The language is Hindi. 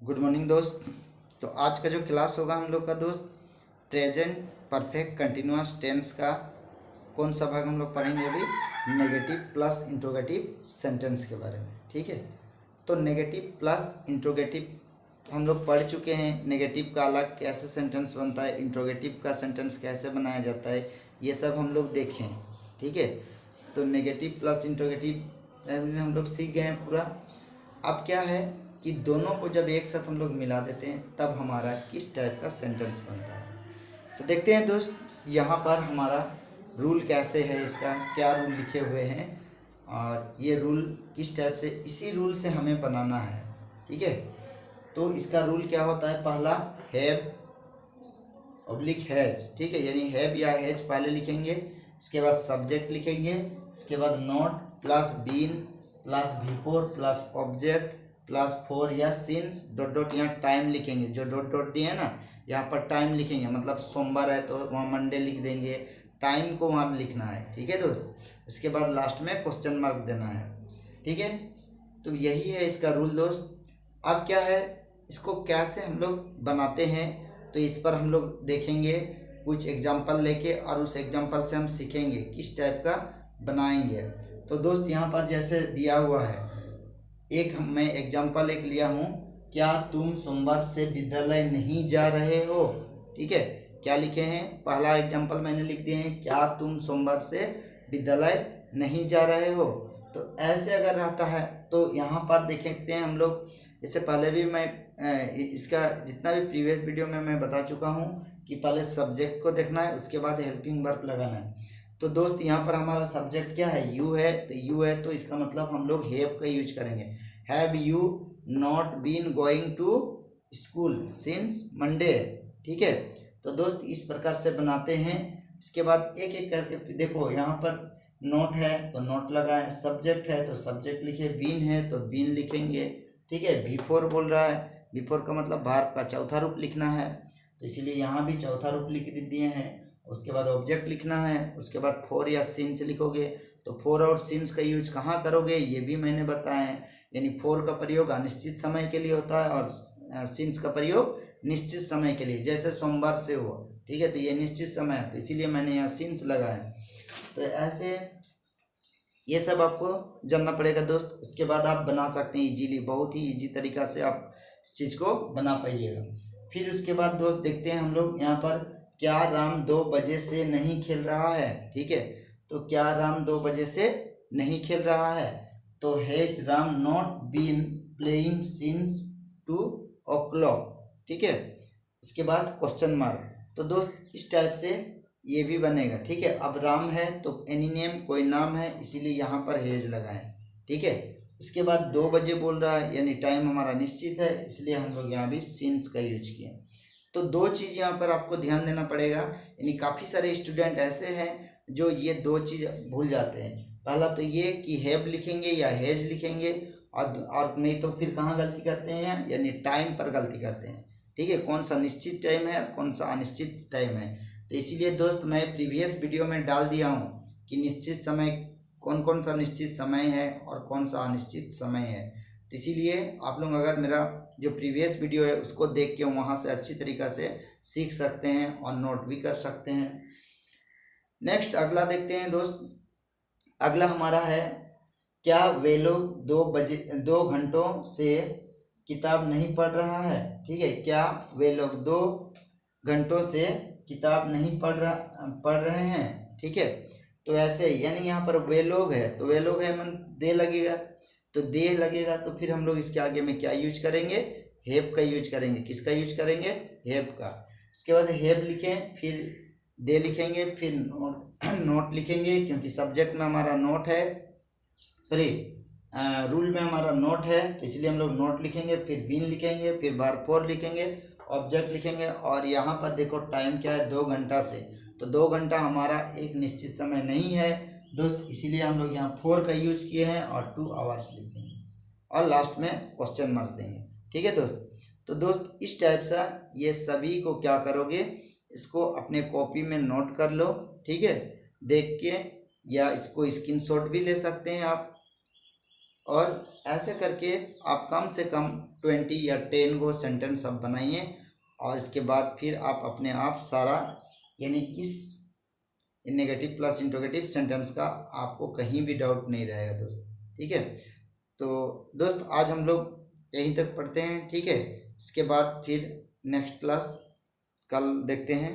गुड मॉर्निंग दोस्त। तो आज का जो क्लास होगा हम लोग का दोस्त, प्रेजेंट परफेक्ट कंटिन्यूअस टेंस का कौन सा भाग हम लोग पढ़ेंगे अभी, नेगेटिव प्लस इंट्रोगेटिव सेंटेंस के बारे में। ठीक है, तो नेगेटिव प्लस इंट्रोगेटिव हम लोग पढ़ चुके हैं। नेगेटिव का अलग कैसे सेंटेंस बनता है, इंट्रोगेटिव का सेंटेंस कैसे बनाया जाता है, ये सब हम लोग देखें। ठीक है, तो नेगेटिव प्लस इंट्रोगेटिव हम लोग सीख गए हैं पूरा। अब क्या है कि दोनों को जब एक साथ हम लोग मिला देते हैं तब हमारा किस टाइप का सेंटेंस बनता है। तो देखते हैं दोस्त, यहाँ पर हमारा रूल कैसे है, इसका क्या रूल लिखे हुए हैं और ये रूल किस टाइप से, इसी रूल से हमें बनाना है। ठीक है, तो इसका रूल क्या होता है, पहला हैव ऑब्लिक हैज। ठीक है, यानी हैव या हैज पहले लिखेंगे, इसके बाद सब्जेक्ट लिखेंगे, इसके बाद not plus been plus before plus object plus for या सिंस डॉट डॉट, यहाँ टाइम लिखेंगे, जो डॉट डॉट दिए ना यहाँ पर टाइम लिखेंगे, मतलब सोमवार है तो वहाँ मंडे लिख देंगे, टाइम को वहाँ लिखना है। ठीक है दोस्त, उसके बाद लास्ट में क्वेश्चन मार्क देना है। ठीक है, तो यही है इसका रूल दोस्त। अब क्या है, इसको कैसे हम लोग बनाते हैं, तो इस पर हम लोग देखेंगे कुछ एग्जाम्पल लेके, और उस एग्जाम्पल से हम सीखेंगे किस टाइप का बनाएंगे। तो दोस्त यहाँ पर जैसे दिया हुआ है, एक मैं एग्जाम्पल एक लिया हूँ, क्या तुम सोमवार से विद्यालय नहीं जा रहे हो। ठीक है, क्या लिखे हैं, पहला एग्जाम्पल मैंने लिख दिए हैं, क्या तुम सोमवार से विद्यालय नहीं जा रहे हो। तो ऐसे अगर रहता है तो यहाँ पर देखते हैं हम लोग, इससे पहले भी मैं इसका जितना भी प्रीवियस वीडियो में मैं बता चुका हूँ कि पहले सब्जेक्ट को देखना है, उसके बाद हेल्पिंग वर्ब लगाना है। तो दोस्त यहाँ पर हमारा सब्जेक्ट क्या है, यू है, तो यू है तो इसका मतलब हम लोग हैव का यूज करेंगे। Have you not been going to school since Monday. ठीक है, तो दोस्त इस प्रकार से बनाते हैं। इसके बाद एक एक करके देखो, यहाँ पर नोट है तो नोट लगाएं, सब्जेक्ट है तो सब्जेक्ट लिखे, बीन है तो बीन लिखेंगे। ठीक है, बिफोर बोल रहा है, बिफोर का मतलब वर्ब का चौथा रूप लिखना है, तो इसीलिए यहाँ भी चौथा रूप लिख दिए हैं। उसके बाद ऑब्जेक्ट लिखना है, उसके बाद फोर या सिंस लिखोगे। तो फोर और सिंस का यूज कहाँ करोगे ये भी मैंने बताया है, यानी फोर का प्रयोग अनिश्चित समय के लिए होता है और सिंस का प्रयोग निश्चित समय के लिए, जैसे सोमवार से हुआ। ठीक है, तो ये निश्चित समय है तो इसीलिए मैंने यहाँ सिंस लगाया। तो ऐसे ये सब आपको जानना पड़ेगा दोस्त, उसके बाद आप बना सकते हैं इजीली, बहुत ही इजी तरीका से आप इस चीज़ को बना पाइएगा। फिर उसके बाद दोस्त देखते हैं हम लोग यहाँ पर, क्या राम 2 बजे से नहीं खेल रहा है। ठीक है, तो क्या राम 2 बजे से नहीं खेल रहा है, तो has Ram not been playing since 2 o'clock। ठीक है, उसके बाद क्वेश्चन मार्क। तो दोस्त इस टाइप से ये भी बनेगा। ठीक है, अब राम है तो एनी नेम कोई नाम है, इसीलिए यहाँ पर हेज लगाएं। ठीक है, इसके बाद 2 बजे बोल रहा है यानी टाइम हमारा निश्चित है, इसलिए हम लोग यहाँ भी सिंस का यूज किए। तो दो चीज़ यहाँ पर आपको ध्यान देना पड़ेगा, यानी काफ़ी सारे स्टूडेंट ऐसे हैं जो ये दो चीज़ भूल जाते हैं। पहला तो ये कि हैव लिखेंगे या हेज लिखेंगे, और नहीं तो फिर कहाँ गलती करते हैं, यानी टाइम पर गलती करते हैं। ठीक है, कौन सा निश्चित टाइम है कौन सा अनिश्चित टाइम है। तो इसीलिए दोस्त मैं प्रीवियस वीडियो में डाल दिया हूँ कि निश्चित समय कौन कौन सा निश्चित समय है और कौन सा अनिश्चित समय है। तो इसीलिए आप लोग अगर मेरा जो प्रीवियस वीडियो है उसको देख के वहाँ से अच्छी तरीक़ा से सीख सकते हैं और नोट भी कर सकते हैं। नेक्स्ट अगला देखते हैं दोस्त, अगला हमारा है, क्या वे लोग 2 घंटों से किताब नहीं पढ़ रहा है। ठीक है, क्या वे लोग 2 घंटों से किताब नहीं पढ़ रहे हैं। ठीक है, तो ऐसे यानी यहाँ पर वे लोग है तो वे लोग है मन दे लगेगा, तो दे लगेगा तो फिर हम लोग इसके आगे में क्या यूज करेंगे, हैव का यूज करेंगे। किसका यूज करेंगे, हैव का। इसके बाद हैव लिखें, फिर दे लिखेंगे, फिर नोट लिखेंगे, क्योंकि सब्जेक्ट में हमारा नोट है, सॉरी रूल में हमारा नोट है, तो इसलिए हम लोग नोट लिखेंगे, फिर बीन लिखेंगे, फिर वर्ब फॉर लिखेंगे, ऑब्जेक्ट लिखेंगे, और यहाँ पर देखो टाइम क्या है 2 घंटा से, तो 2 घंटा हमारा एक निश्चित समय नहीं है दोस्त, इसीलिए हम लोग यहाँ 4 का यूज किए हैं और 2 आवर्स लिख देंगे और लास्ट में क्वेश्चन मार्क देंगे। ठीक है दोस्त, तो दोस्त इस टाइप से ये सभी को क्या करोगे, इसको अपने कॉपी में नोट कर लो। ठीक है, देख के, या इसको स्क्रीनशॉट भी ले सकते हैं आप, और ऐसे करके आप कम से कम 20 या 10 गो सेंटेंस आप बनाइए और इसके बाद फिर आप अपने आप सारा यानी इस नेगेटिव प्लस इंट्रोगेटिव सेंटेंस का आपको कहीं भी डाउट नहीं रहेगा दोस्त। ठीक है, तो दोस्त आज हम लोग यहीं तक पढ़ते हैं। ठीक है, इसके बाद फिर नेक्स्ट क्लास कल देखते हैं।